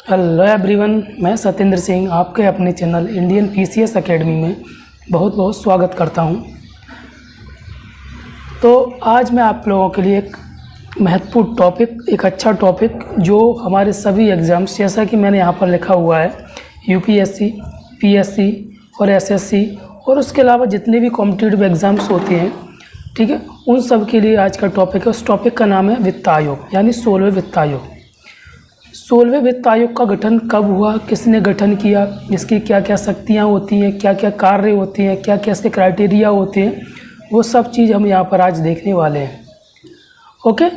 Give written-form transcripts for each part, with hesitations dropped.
Hello everyone, मैं सत्येंद्र सिंह आपके अपने चैनल इंडियन पीसीएस एकेडमी में बहुत बहुत स्वागत करता हूं। तो आज मैं आप लोगों के लिए एक महत्वपूर्ण टॉपिक, एक अच्छा टॉपिक जो हमारे सभी एग्ज़ाम्स, जैसा कि मैंने यहाँ पर लिखा हुआ है, यूपीएससी, पीएससी और एसएससी और उसके अलावा जितने भी कॉम्पिटिटिव एग्ज़ाम्स होते हैं, ठीक है, उन सब के लिए आज का टॉपिक है। उस टॉपिक का नाम है वित्त आयोग, यानी 16वें वित्त आयोग। 16वें वित्त आयोग का गठन कब हुआ, किसने गठन किया, इसकी क्या क्या शक्तियाँ होती हैं, क्या क्या कार्य होते हैं, क्या क्या इसके क्राइटेरिया होते हैं, वो सब चीज़ हम यहाँ पर आज देखने वाले हैं। ओके,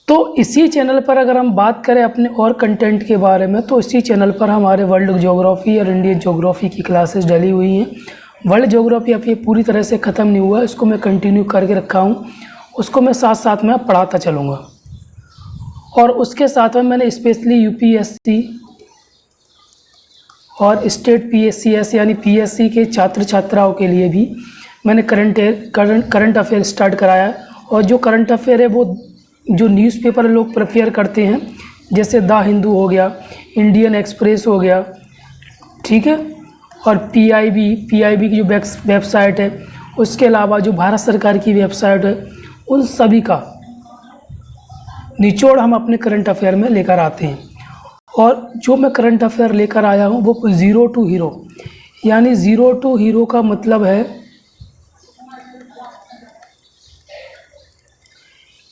तो इसी चैनल पर अगर हम बात करें अपने और कंटेंट के बारे में, तो इसी चैनल पर हमारे वर्ल्ड ज्योग्राफी और इंडियन ज्योग्राफी की क्लासेस डली हुई हैं। वर्ल्ड ज्योग्राफी अब ये पूरी तरह से ख़त्म नहीं हुआ, इसको मैं कंटिन्यू करके रखा हूँ, उसको मैं साथ साथ में पढ़ाता चलूँगा। और उसके साथ में मैंने स्पेशली यूपीएससी और स्टेट पीएससीएस यानी पीएससी के छात्र छात्राओं के लिए भी मैंने करंट अफेयर स्टार्ट कराया है। और जो करंट अफेयर है वो जो न्यूज़पेपर लोग प्रेफर करते हैं, जैसे द हिंदू हो गया, इंडियन एक्सप्रेस हो गया, ठीक है, और पीआईबी की जो वेबसाइट है, उसके अलावा जो भारत सरकार की वेबसाइट है, उन सभी का निचोड़ हम अपने करंट अफेयर में लेकर आते हैं। और जो मैं करंट अफेयर लेकर आया हूँ वो ज़ीरो टू हीरो, यानी ज़ीरो टू हीरो का मतलब है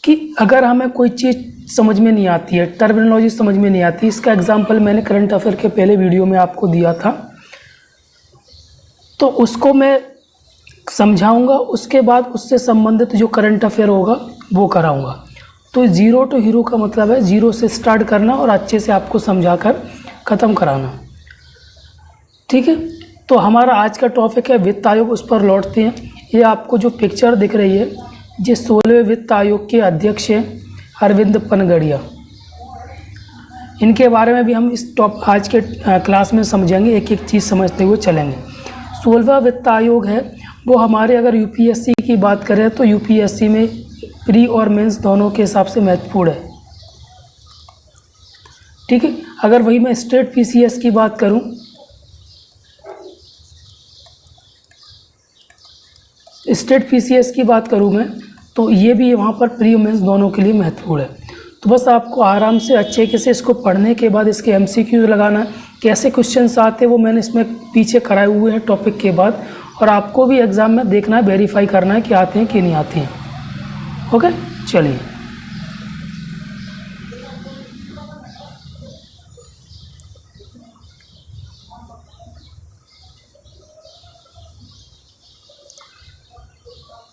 कि अगर हमें कोई चीज़ समझ में नहीं आती है, टर्मिनोलॉजी समझ में नहीं आती, इसका एग्जांपल मैंने करंट अफेयर के पहले वीडियो में आपको दिया था, तो उसको मैं समझाऊंगा, उसके बाद उससे संबंधित जो करंट अफेयर होगा वो कराऊंगा। तो ज़ीरो टू हीरो का मतलब है ज़ीरो से स्टार्ट करना और अच्छे से आपको समझाकर ख़त्म कराना, ठीक है। तो हमारा आज का टॉपिक है वित्त आयोग, उस पर लौटते हैं। ये आपको जो पिक्चर दिख रही है, ये 16वें वित्त आयोग के अध्यक्ष हैं अरविंद पनगड़िया। इनके बारे में भी हम इस आज के क्लास में समझेंगे, एक एक चीज़ समझते हुए चलेंगे। 16वां वित्त आयोग है वो हमारे, अगर यूपीएससी की बात करें तो यूपीएससी में प्री और मेंस दोनों के हिसाब से महत्वपूर्ण है, ठीक है। अगर वही मैं स्टेट पीसीएस की बात करूं, स्टेट पीसीएस की बात करूं मैं, तो ये भी वहाँ पर प्री और मेंस दोनों के लिए महत्वपूर्ण है। तो बस आपको आराम से अच्छे से इसको पढ़ने के बाद इसके एमसीक्यू लगाना, कैसे क्वेश्चंस आते हैं वो मैंने इसमें पीछे कराए हुए हैं टॉपिक के बाद, और आपको भी एग्ज़ाम में देखना है, वेरीफाई करना है कि आते हैं कि नहीं आते हैं। ओके, चलिए।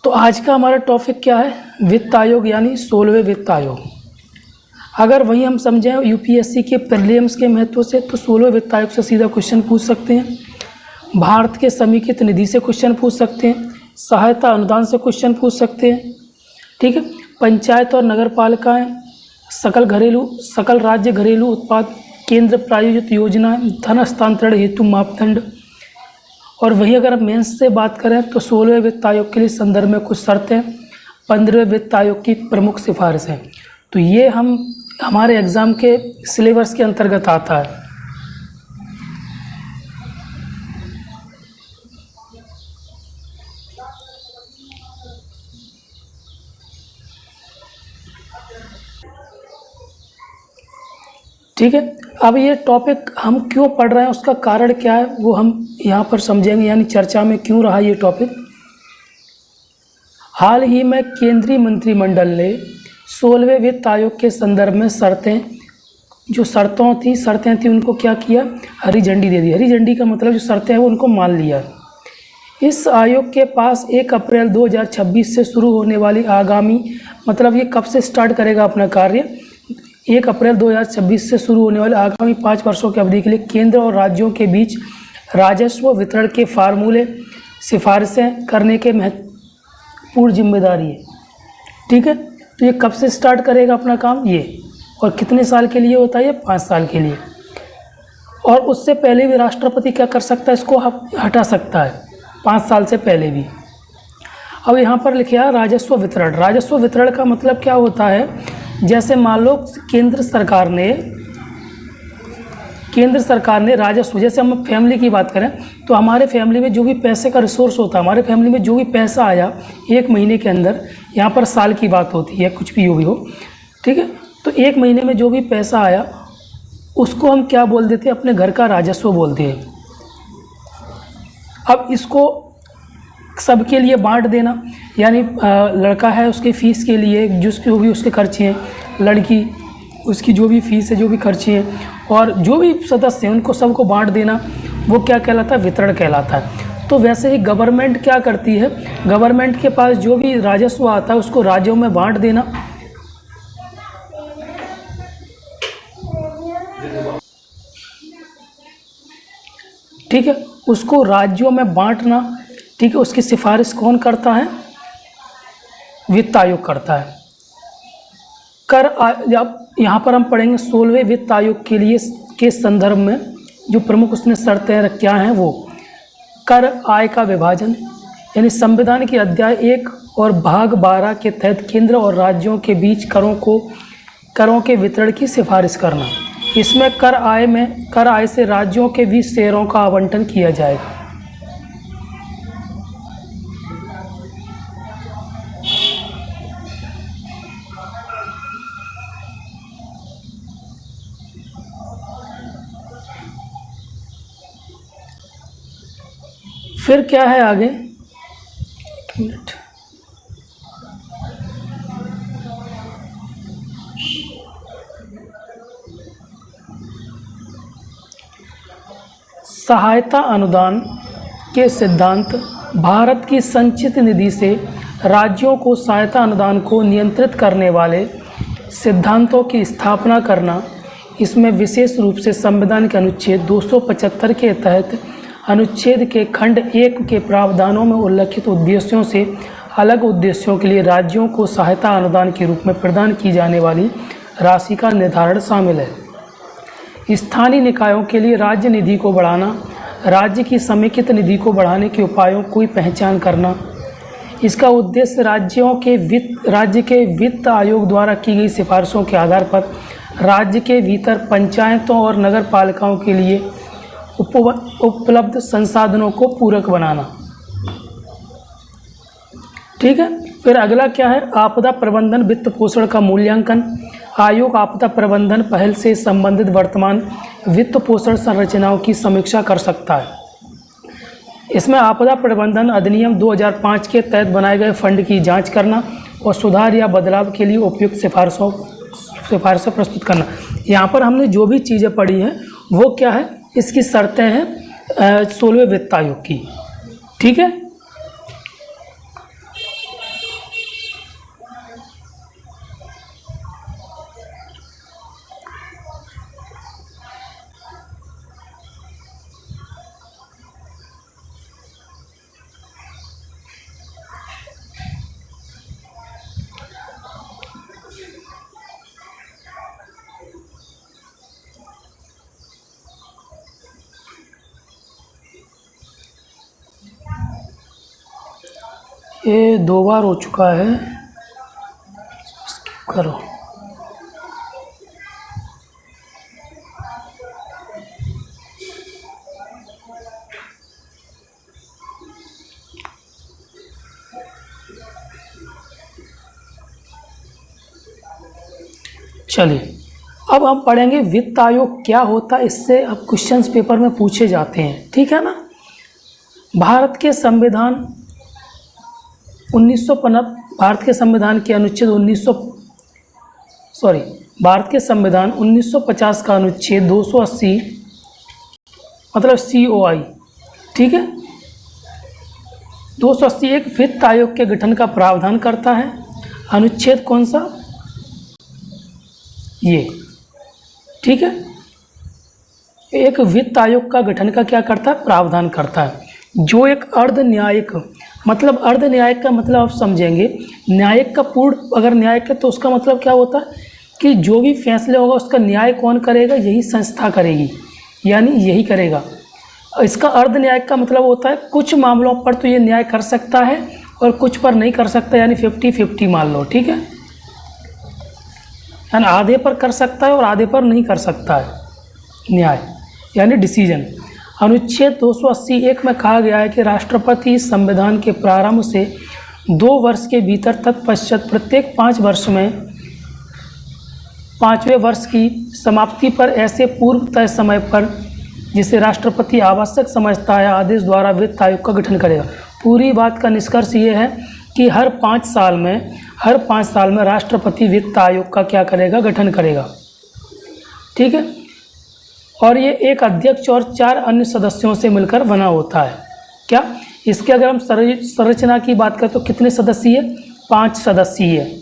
तो आज का हमारा टॉपिक क्या है, वित्त आयोग यानी 16वें वित्त आयोग। अगर वही हम समझें यूपीएससी के प्रीलिम्स के महत्व से, तो 16वें वित्त आयोग से सीधा क्वेश्चन पूछ सकते हैं, भारत के समेकित निधि से क्वेश्चन पूछ सकते हैं, सहायता अनुदान से क्वेश्चन पूछ सकते हैं, ठीक है, पंचायत और नगर पालिकाएँ, सकल राज्य घरेलू उत्पाद, केंद्र प्रायोजित योजनाएं, धन हस्तांतरण हेतु मापदंड। और वही अगर हम मेंस से बात करें तो 16वें वित्त आयोग के लिए संदर्भ में कुछ शर्तें, 15वें वित्त आयोग की प्रमुख सिफारिशें। तो ये हमारे एग्ज़ाम के सिलेबस के अंतर्गत आता है। ठीक है, अब ये टॉपिक हम क्यों पढ़ रहे हैं, उसका कारण क्या है, वो हम यहाँ पर समझेंगे, यानी चर्चा में क्यों रहा ये टॉपिक। हाल ही में केंद्रीय मंत्रिमंडल ने 16वें वित्त आयोग के संदर्भ में शर्तें थी उनको क्या किया, हरी झंडी दे दी। हरी झंडी का मतलब जो शर्तें हैं वो उनको मान लिया। इस आयोग के पास 1 अप्रैल 2026 से शुरू होने वाली आगामी, मतलब ये कब से स्टार्ट करेगा अपना कार्य, 1 अप्रैल 2026 से शुरू होने वाले आगामी 5 वर्षों की अवधि के लिए केंद्र और राज्यों के बीच राजस्व वितरण के फार्मूले सिफारिशें करने के महत्वपूर्ण जिम्मेदारी है, ठीक है। तो ये कब से स्टार्ट करेगा अपना काम, ये, और कितने साल के लिए होता है, ये 5 साल के लिए। और उससे पहले भी राष्ट्रपति क्या कर सकता है, इसको हटा सकता है 5 साल से पहले भी। अब यहाँ पर लिखा है राजस्व वितरण। राजस्व वितरण का मतलब क्या होता है जैसे मान लो केंद्र सरकार ने राजस्व, जैसे हम फैमिली की बात करें तो हमारे फैमिली में जो भी पैसे का रिसोर्स होता है, हमारे फैमिली में जो भी पैसा आया एक महीने के अंदर, यहाँ पर साल की बात होती है, कुछ भी हो, ठीक है। तो एक महीने में जो भी पैसा आया उसको हम क्या बोल देते हैं, अपने घर का राजस्व बोलते हैं। अब इसको सबके लिए बांट देना, यानी लड़का है उसकी फ़ीस के लिए जो भी उसके खर्चे हैं, लड़की उसकी जो भी फ़ीस है, जो भी खर्चे हैं, और जो भी सदस्य हैं उनको सबको बांट देना, वो क्या कहलाता है, वितरण कहलाता है। तो वैसे ही गवर्नमेंट क्या करती है, गवर्नमेंट के पास जो भी राजस्व आता है उसको राज्यों में बांट देना, ठीक है, उसको राज्यों में बांटना, ठीक है। उसकी सिफारिश कौन करता है, वित्त आयोग करता है। अब यहाँ पर हम पढ़ेंगे 16वें वित्त आयोग के लिए के संदर्भ में जो प्रमुख उसने शर्तें क्या हैं, वो कर आय का विभाजन, यानी संविधान के अध्याय 1 और भाग 12 के तहत केंद्र और राज्यों के बीच करों के वितरण की सिफारिश करना। इसमें कर आय से राज्यों के बीच शेयरों का आवंटन किया जाएगा। फिर क्या है आगे, एक मिनट, सहायता अनुदान के सिद्धांत। भारत की संचित निधि से राज्यों को सहायता अनुदान को नियंत्रित करने वाले सिद्धांतों की स्थापना करना। इसमें विशेष रूप से संविधान के अनुच्छेद 275 के तहत अनुच्छेद के खंड 1 के प्रावधानों में उल्लिखित उद्देश्यों से अलग उद्देश्यों के लिए राज्यों को सहायता अनुदान के रूप में प्रदान की जाने वाली राशि का निर्धारण शामिल है। स्थानीय निकायों के लिए राज्य निधि को बढ़ाना, राज्य की समेकित निधि को बढ़ाने के उपायों की पहचान करना। इसका उद्देश्य राज्य के वित्त आयोग द्वारा की गई सिफारिशों के आधार पर राज्य के भीतर पंचायतों और नगर पालिकाओं के लिए उपलब्ध संसाधनों को पूरक बनाना, ठीक है। फिर अगला क्या है, आपदा प्रबंधन वित्त पोषण का मूल्यांकन। आयोग आपदा प्रबंधन पहल से संबंधित वर्तमान वित्त पोषण संरचनाओं की समीक्षा कर सकता है। इसमें आपदा प्रबंधन अधिनियम 2005 के तहत बनाए गए फंड की जांच करना और सुधार या बदलाव के लिए उपयुक्त सिफारिशें प्रस्तुत करना। यहाँ पर हमने जो भी चीज़ें पढ़ी हैं वो क्या है, इसकी शर्तें हैं 16वें वित्त आयोग की, ठीक है। ये 2 बार हो चुका है, स्किप करो। चलिए अब हम पढ़ेंगे वित्त आयोग क्या होता है। इससे अब क्वेश्चंस पेपर में पूछे जाते हैं, ठीक है ना। भारत के संविधान 1950 भारत के संविधान के अनुच्छेद 1950 का अनुच्छेद 280 मतलब COI, ठीक है, 280 एक वित्त आयोग के गठन का प्रावधान करता है। अनुच्छेद कौन सा, ये, ठीक है। एक वित्त आयोग का गठन का क्या करता है, प्रावधान करता है, जो एक अर्ध न्यायिक, मतलब अर्ध न्यायिक का मतलब आप समझेंगे, न्यायिक का पूर्ण अगर न्यायिक है तो उसका मतलब क्या होता है कि जो भी फैसले होगा उसका न्याय कौन करेगा, यही संस्था करेगी, यानी यही करेगा। इसका अर्ध न्यायिक का मतलब होता है कुछ मामलों पर तो ये न्याय कर सकता है और कुछ पर नहीं कर सकता, यानी 50-50 मान लो, ठीक है। यानी आधे पर कर सकता है और आधे पर नहीं कर सकता है न्याय, यानी डिसीजन। अनुच्छेद 280(1) में कहा गया है कि राष्ट्रपति इस संविधान के प्रारंभ से 2 वर्ष के भीतर तत्पश्चात प्रत्येक 5 वर्ष में 5वें वर्ष की समाप्ति पर ऐसे पूर्व तय समय पर जिसे राष्ट्रपति आवश्यक समझता है आदेश द्वारा वित्त आयोग का गठन करेगा। पूरी बात का निष्कर्ष ये है कि हर 5 साल में राष्ट्रपति वित्त आयोग का क्या करेगा, गठन करेगा। ठीक है, और ये एक अध्यक्ष और 4 अन्य सदस्यों से मिलकर बना होता है। क्या इसके अगर हम संरचना की बात करें तो कितने सदस्यीय? 5 सदस्यीय।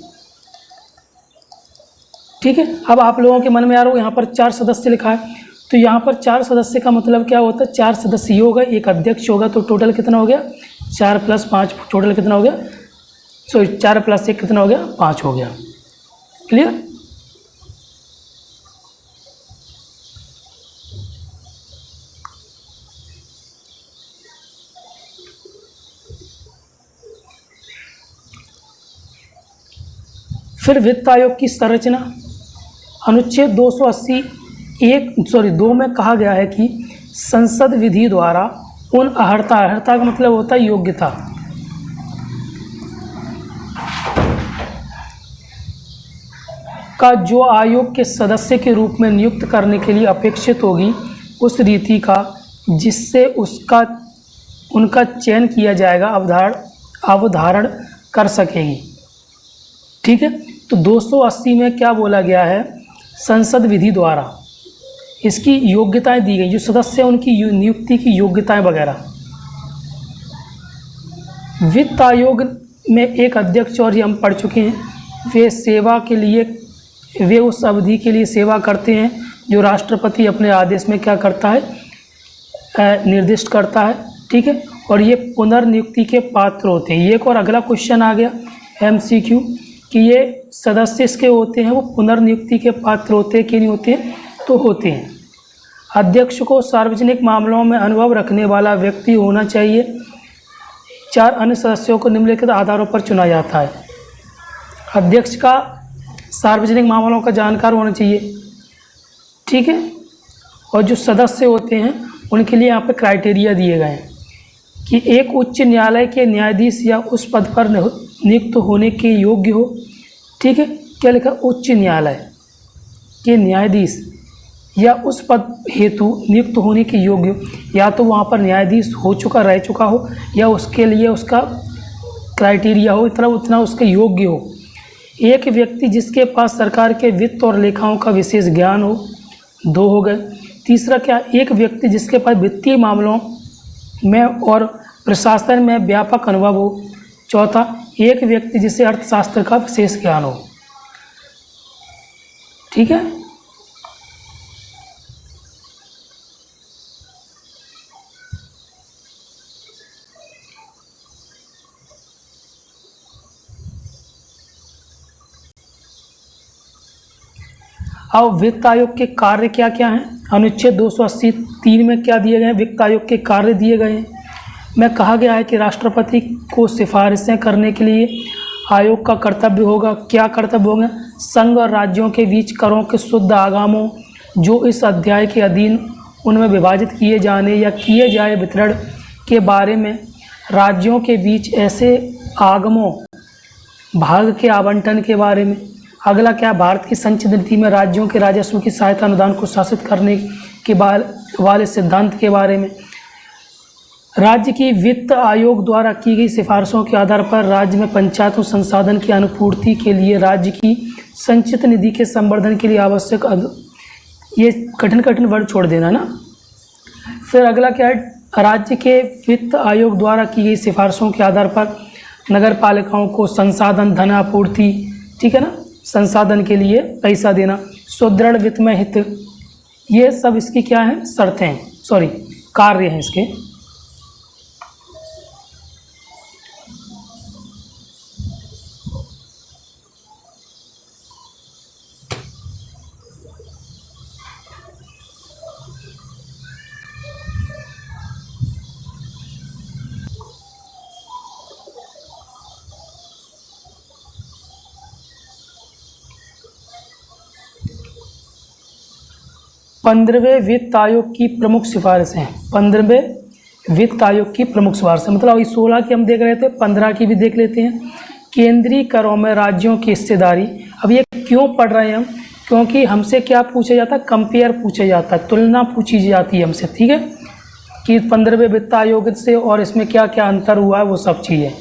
ठीक है, अब आप लोगों के मन में आ रहा हो यहाँ पर 4 सदस्य लिखा है, तो यहाँ पर 4 सदस्य का मतलब क्या होता है? 4 सदस्य होगा, एक अध्यक्ष होगा, तो टोटल कितना हो गया? 4 + 5 टोटल कितना हो गया? 4 + 1 कितना हो गया? 5 हो गया। क्लियर? फिर वित्त आयोग की संरचना अनुच्छेद 2 में कहा गया है कि संसद विधि द्वारा उन अर्हता का मतलब होता है योग्यता, का जो आयोग के सदस्य के रूप में नियुक्त करने के लिए अपेक्षित होगी उस रीति का जिससे उनका चयन किया जाएगा अवधारण कर सकेगी। ठीक है, तो 280 में क्या बोला गया है? संसद विधि द्वारा इसकी योग्यताएं दी गई, जो सदस्य हैं उनकी नियुक्ति की योग्यताएं वगैरह। वित्त आयोग में एक अध्यक्ष और ये हम पढ़ चुके हैं, वे उस अवधि के लिए सेवा करते हैं जो राष्ट्रपति अपने आदेश में क्या करता है? निर्दिष्ट करता है। ठीक है, और ये पुनर्नियुक्ति के पात्र होते हैं। एक और अगला क्वेश्चन आ गया MCQ कि ये सदस्य इसके होते हैं वो पुनर्नियुक्ति के पात्र होते हैं कि नहीं होते हैं? तो होते हैं। अध्यक्ष को सार्वजनिक मामलों में अनुभव रखने वाला व्यक्ति होना चाहिए। 4 अन्य सदस्यों को निम्नलिखित आधारों पर चुना जाता है। अध्यक्ष का सार्वजनिक मामलों का जानकार होना चाहिए। ठीक है, और जो सदस्य होते हैं उनके लिए यहाँ पे क्राइटेरिया दिए गए हैं कि एक उच्च न्यायालय के न्यायाधीश या उस पद पर नियुक्त होने के योग्य हो। ठीक है, क्या लिखा? उच्च न्यायालय के न्यायाधीश या उस पद हेतु नियुक्त होने के योग्य हो, या तो वहाँ पर न्यायाधीश रह चुका हो या उसके लिए उसका क्राइटेरिया हो उतना उसके योग्य हो। एक व्यक्ति जिसके पास सरकार के वित्त और लेखाओं का विशेष ज्ञान हो, 2 हो गए। तीसरा क्या? एक व्यक्ति जिसके पास वित्तीय मामलों में और प्रशासन में व्यापक अनुभव हो। चौथा, एक व्यक्ति जिसे अर्थशास्त्र का विशेष ज्ञान हो। ठीक है, अब वित्त आयोग के कार्य क्या क्या हैं? अनुच्छेद 280(3) में क्या दिए गए हैं? वित्त आयोग के कार्य दिए गए हैं। में कहा गया है कि राष्ट्रपति को सिफारिशें करने के लिए आयोग का कर्तव्य होगा। क्या कर्तव्य होगा? संघ और राज्यों के बीच करों के शुद्ध आगमों जो इस अध्याय के अधीन उनमें विभाजित किए जाने या किए जाए वितरण के बारे में, राज्यों के बीच ऐसे आगमों भाग के आवंटन के बारे में। अगला क्या? भारत की संचित नीति में राज्यों के राजस्व की सहायता अनुदान को शासित करने के वाले सिद्धांत के बारे में। राज्य की वित्त आयोग द्वारा की गई सिफारिशों के आधार पर राज्य में पंचायतों संसाधन की अनुपूर्ति के लिए राज्य की संचित निधि के संवर्धन के लिए आवश्यक ये कठिन वर्ड छोड़ देना ना। फिर अगला क्या है? राज्य के वित्त आयोग द्वारा की गई सिफारिशों के आधार पर नगर पालिकाओं को संसाधन धन आपूर्ति, ठीक है ना, संसाधन के लिए पैसा देना, सुदृढ़ वित्तमय हित, ये सब इसकी क्या है? शर्तें हैं, कार्य हैं इसके। 15वें वित्त आयोग की प्रमुख सिफारिशें। 15वें वित्त आयोग की प्रमुख सिफारिशें, मतलब अभी 16 की हम देख रहे थे, 15 की भी देख लेते हैं। केंद्रीय करों में राज्यों की हिस्सेदारी। अब ये क्यों पढ़ रहे हैं हम? क्योंकि हमसे क्या पूछा जाता है, कंपेयर पूछा जाता है, तुलना पूछी जाती है हमसे, ठीक है, कि 15वें वित्त आयोग से और इसमें क्या क्या अंतर हुआ है, वो सब चीज़ें।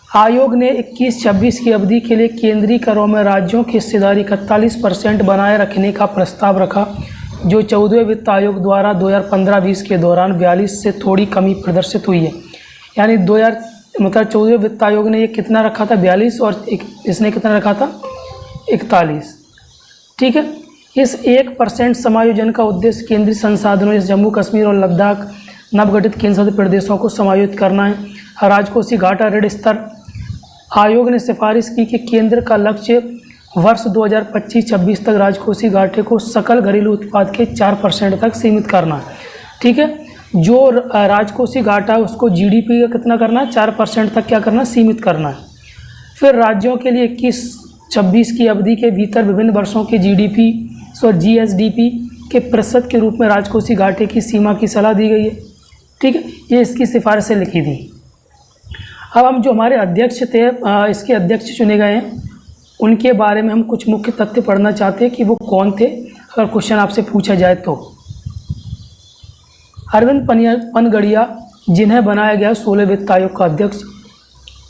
आयोग ने 21-26 की अवधि के लिए केंद्रीय करों में राज्यों की हिस्सेदारी 41% बनाए रखने का प्रस्ताव रखा, जो 14वें वित्त आयोग द्वारा 2015-20 के दौरान 42 से थोड़ी कमी प्रदर्शित हुई है। यानी 14वें वित्त आयोग ने ये कितना रखा था, 42, और इसने कितना रखा था, 41, ठीक है। इस 1% समायोजन का उद्देश्य केंद्रीय संसाधनों जैसे जम्मू कश्मीर और लद्दाख नवगठित केंद्र शासित प्रदेशों को समायोजित करना है। राजकोषीय घाटा ऋण स्तर। आयोग ने सिफारिश की कि केंद्र का लक्ष्य वर्ष 2025-26 तक राजकोषीय घाटे को सकल घरेलू उत्पाद के 4% तक सीमित करना है, ठीक है। जो राजकोषीय घाटा है उसको जीडीपी का कितना करना है, 4% तक क्या करना है, सीमित करना है। फिर राज्यों के लिए 21-26 की अवधि के भीतर विभिन्न वर्षों के जीडीपी और जीएसडीपी के प्रतिशत के रूप में राजकोषीय घाटे की सीमा की सलाह दी गई है, ठीक है। ये इसकी सिफारिशें लिखी थी। अब हम जो हमारे अध्यक्ष थे, इसके अध्यक्ष चुने गए हैं, उनके बारे में हम कुछ मुख्य तथ्य पढ़ना चाहते हैं कि वो कौन थे, अगर क्वेश्चन आपसे पूछा जाए तो। अरविंद पनगड़िया, जिन्हें बनाया गया 16वें वित्त आयोग का अध्यक्ष।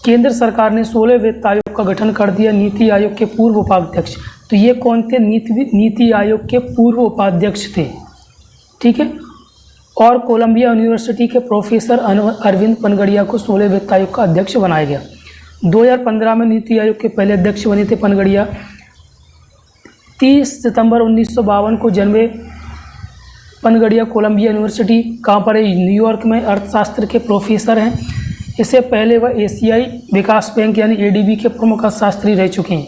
केंद्र सरकार ने 16वें वित्त आयोग का गठन कर दिया। नीति आयोग के पूर्व उपाध्यक्ष, तो ये कौन थे, नीति आयोग के पूर्व उपाध्यक्ष थे, ठीक है। और कोलंबिया यूनिवर्सिटी के प्रोफेसर अरविंद पनगड़िया को 16वें वित्त आयोग का अध्यक्ष बनाया गया। 2015 में नीति आयोग के पहले अध्यक्ष बने थे पनगड़िया। 30 सितंबर 1952 को जन्मे पनगड़िया कोलंबिया यूनिवर्सिटी, कहाँ पर है, न्यूयॉर्क में, अर्थशास्त्र के प्रोफेसर हैं। इससे पहले वह एशियाई विकास बैंक यानी एडीबी के प्रमुख अर्थशास्त्री रह चुके हैं,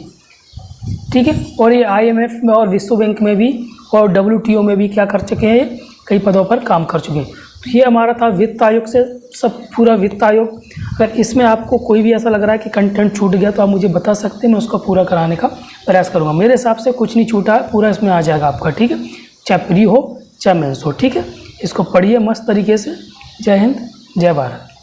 ठीक है। और ये IMF में और विश्व बैंक में भी और WTO में भी क्या कर चुके हैं, कई पदों पर काम कर चुके हैं। तो ये हमारा था वित्त आयोग से सब पूरा वित्त आयोग। अगर इसमें आपको कोई भी ऐसा लग रहा है कि कंटेंट छूट गया तो आप मुझे बता सकते हैं, मैं उसको पूरा कराने का प्रयास करूँगा। मेरे हिसाब से कुछ नहीं छूटा है, पूरा इसमें आ जाएगा आपका, ठीक है, चाहे प्री हो चाहे मेंस हो, ठीक है। इसको पढ़िए मस्त तरीके से। जय हिंद, जय भारत।